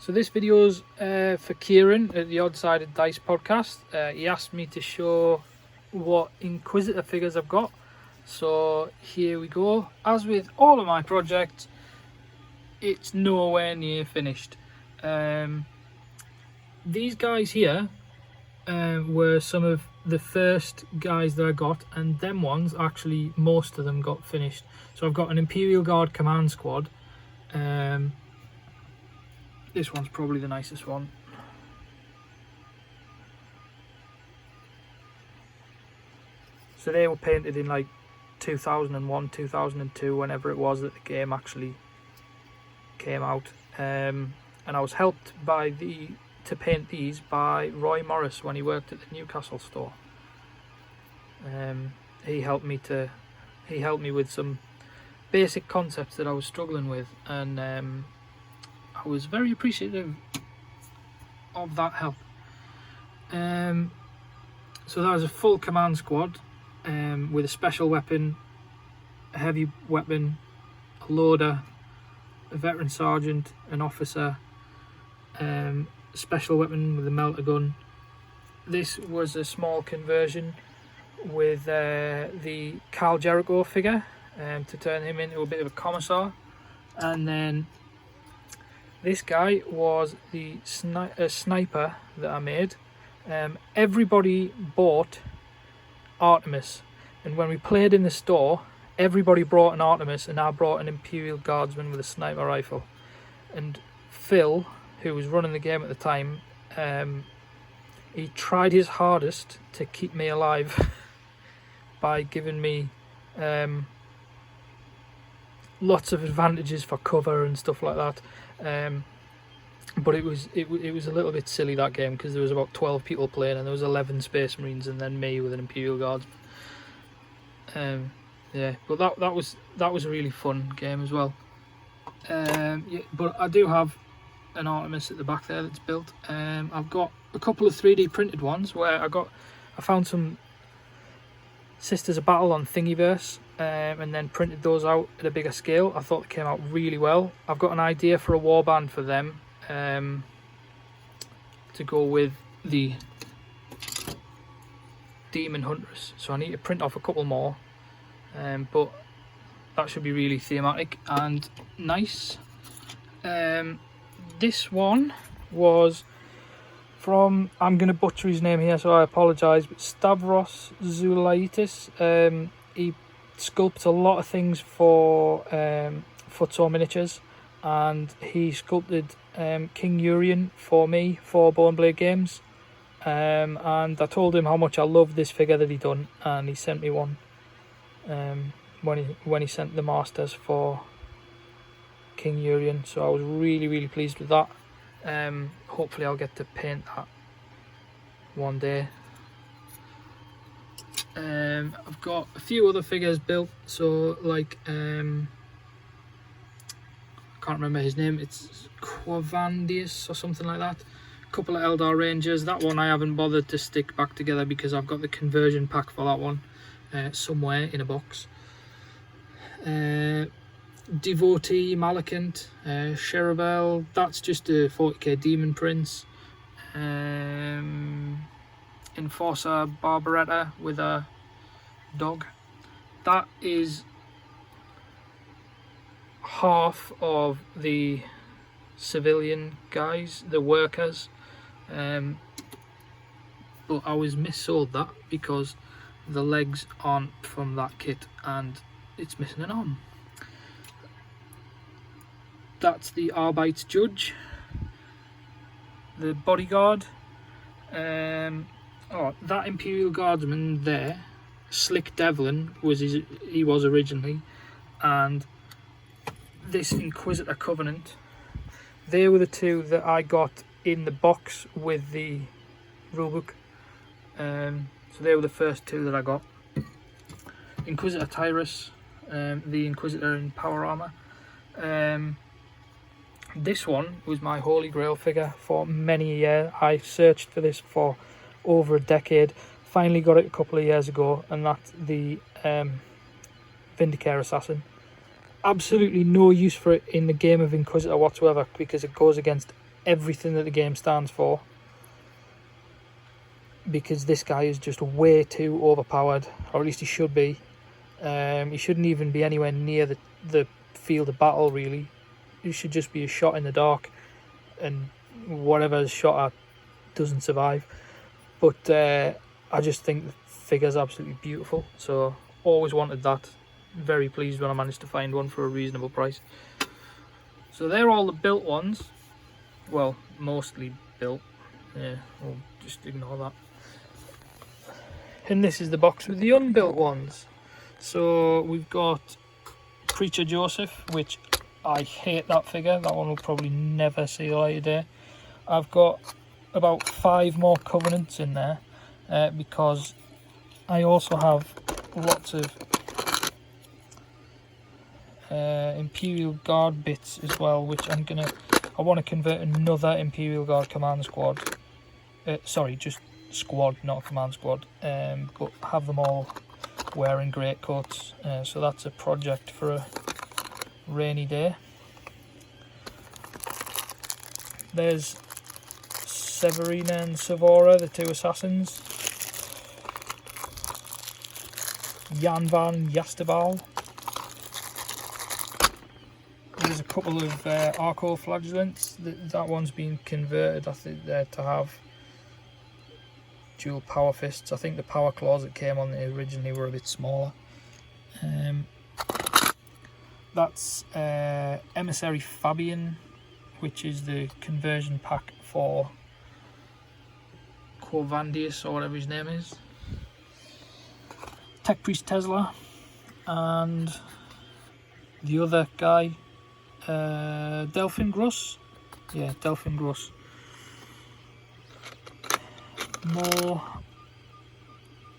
So this video's for Kieran at the Odd Sided Dice podcast. He asked me to show what Inquisitor figures I've got. So here we go. As with all of my projects, it's nowhere near finished. These guys here were some of the first guys that I got, and them ones, actually most of them got finished. So I've got an Imperial Guard command squad. This one's probably the nicest one. So they were painted in like 2001, 2002, whenever it was that the game actually came out. And I was helped to paint these by Roy Morris when he worked at the Newcastle store. He helped me with some basic concepts that I was struggling with, and I was very appreciative of that help. So that was a full command squad with a special weapon, a heavy weapon, a loader, a veteran sergeant, an officer, special weapon with a melter gun. This was a small conversion with the Carl Jericho figure to turn him into a bit of a commissar, and then this guy was the sniper that I made. Everybody bought Artemis, and when we played in the store, everybody brought an Artemis, and I brought an Imperial Guardsman with a sniper rifle. And Phil, who was running the game at the time, he tried his hardest to keep me alive by giving me lots of advantages for cover and stuff like that. But it was a little bit silly, that game, because there was about 12 people playing, and there was 11 Space Marines, and then me with an Imperial Guardsman. Yeah, but that was a really fun game as well. Yeah, but I do have an Artemis at the back there that's built. I've got a couple of 3D printed ones where I found some Sisters of Battle on Thingiverse, and then printed those out at a bigger scale. I thought they came out really well. I've got an idea for a warband for them, to go with the Demon Hunters. So I need to print off a couple more, but that should be really thematic and nice. This one was from, I'm going to butcher his name here, so I apologise, but Stavros Zoulaitis. He sculpts a lot of things for Futsal Miniatures, and he sculpted King Urian for me for Bone Blade Games. And I told him how much I loved this figure that he done, and he sent me one when he sent the masters for King Urian. So I was really pleased with that. Hopefully I'll get to paint that one day. I've got a few other figures built, so like I can't remember his name, it's Quavandius or something like that. A couple of Eldar Rangers. That one I haven't bothered to stick back together because I've got the conversion pack for that one somewhere in a box. Devotee, Malekith, Cherubel, that's just a 40k Demon Prince. Enforcer Barbaretta with a dog. That is half of the civilian guys, the workers, but I was missold that because the legs aren't from that kit and it's missing an arm. That's the Arbeits Judge, the bodyguard. That Imperial Guardsman there, Slick Devlin, he was originally, and this Inquisitor Covenant, they were the two that I got in the box with the rulebook. So they were the first two that I got. Inquisitor Tyrus, the Inquisitor in power armor. This one was my holy grail figure for many a year. I searched for this for over a decade. Finally got it a couple of years ago, and that's the Vindicare Assassin. Absolutely no use for it in the game of Inquisitor whatsoever, because it goes against everything that the game stands for, because this guy is just way too overpowered, or at least he should be. He shouldn't even be anywhere near the field of battle, really. He should just be a shot in the dark, and whatever is shot at doesn't survive. But I just think the figure's absolutely beautiful, so always wanted that. Very pleased when I managed to find one for a reasonable price. So they're all the built ones. Well, mostly built. Yeah, we'll just ignore that. And this is the box with the unbuilt ones. So we've got Preacher Joseph, which I hate that figure. That one will probably never see the light of day. I've got about 5 more Covenants in there because I also have lots of Imperial Guard bits as well, which I want to convert another Imperial Guard command squad. Sorry, just squad, not a command squad. But have them all wearing great coats. So that's a project for a rainy day. There's Severina and Savora, the 2 assassins. Jan van Yastebal. There's a couple of Arco Flagellants. That one's been converted, I think, to have dual power fists. I think the power claws that came on it originally were a bit smaller. That's Emissary Fabian, which is the conversion pack for Corvandius, or whatever his name is. Tech Priest Tesla, and the other guy, Delphin Gruss. Yeah, Delphin Gruss. More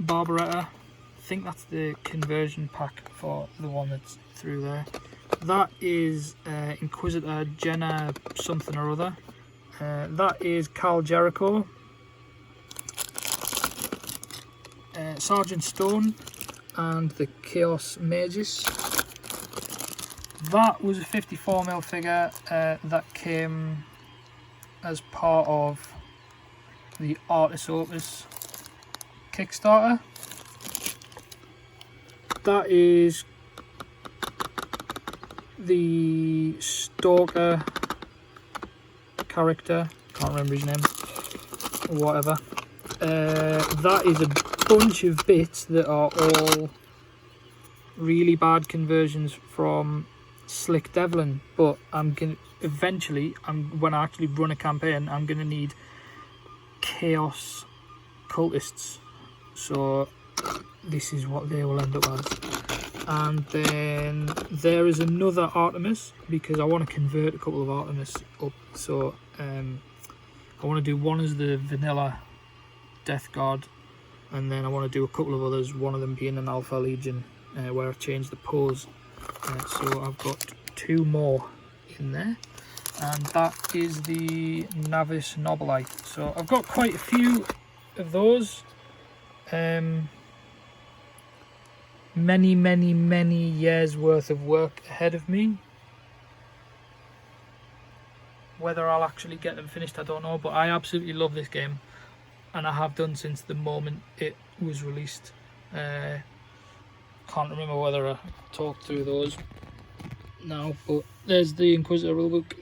Barbaretta. I think that's the conversion pack for the one that's through there. That is Inquisitor Jenna something or other. That is Carl Jericho. Sergeant Stone and the Chaos Magus. That was a 54mm figure that came as part of the Artis Opus Kickstarter. That is the Stalker character, can't remember his name, whatever. That is a bunch of bits that are all really bad conversions from Slick Devlin, but I'm gonna eventually, when I actually run a campaign, I'm gonna need Chaos Cultists, so this is what they will end up as. And then there is another Artemis, because I want to convert a couple of Artemis up, so I want to do one as the vanilla Death Guard, and then I want to do a couple of others, one of them being an Alpha Legion, where I've changed the pose. So I've got 2 more in there, and that is the Navis Nobilite. So I've got quite a few of those. Many years worth of work ahead of me. Whether I'll actually get them finished, I don't know, but I absolutely love this game, and I have done since the moment it was released. Can't remember whether I talked through those now, but there's the Inquisitor rulebook.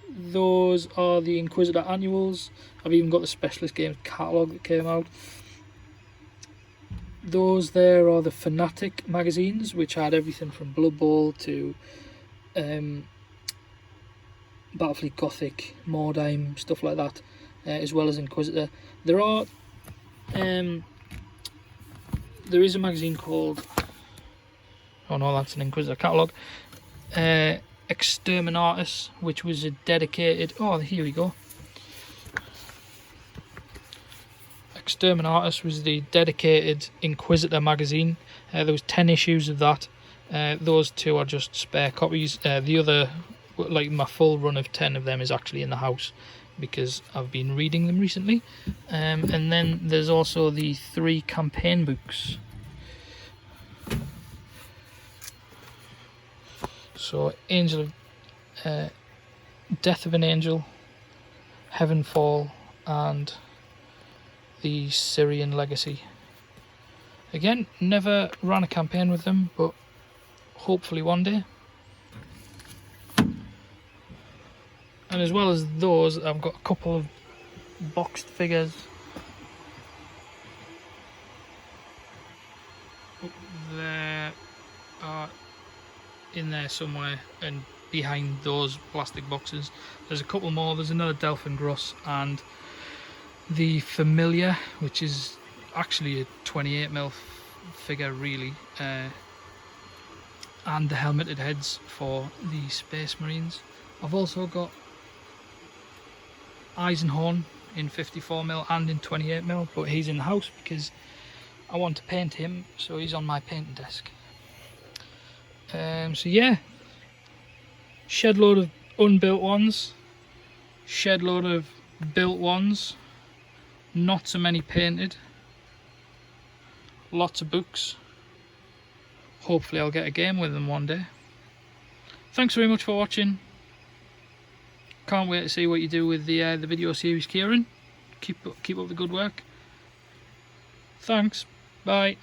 Those are the Inquisitor annuals. I've even got the Specialist Games catalogue that came out. Those there are the Fanatic magazines, which had everything from Blood Bowl to Battlefleet Gothic, Mordheim, stuff like that, as well as Inquisitor. There is a magazine called, oh no, that's an Inquisitor catalogue, Exterminatus, which was a dedicated, oh here we go, Exterminatus was the dedicated Inquisitor magazine. There was 10 issues of that. Those 2 are just spare copies. The other, like my full run of 10 of them, is actually in the house because I've been reading them recently. And then there's also the 3 campaign books. So Death of an Angel, Heavenfall and the Syrian Legacy. Again, never ran a campaign with them, but hopefully one day. And as well as those, I've got a couple of boxed figures up there, in there somewhere, and behind those plastic boxes there's a couple more. There's another Delphin Gross and the Familiar, which is actually a 28mm figure really, and the helmeted heads for the Space Marines. I've also got Eisenhorn in 54mm and in 28mm, but he's in the house because I want to paint him, so he's on my painting desk. So yeah, shed load of unbuilt ones, shed load of built ones, not so many painted, lots of books. Hopefully I'll get a game with them one day. Thanks very much for watching. Can't wait to see what you do with the video series, Kieran. Keep up the good work. Thanks. Bye.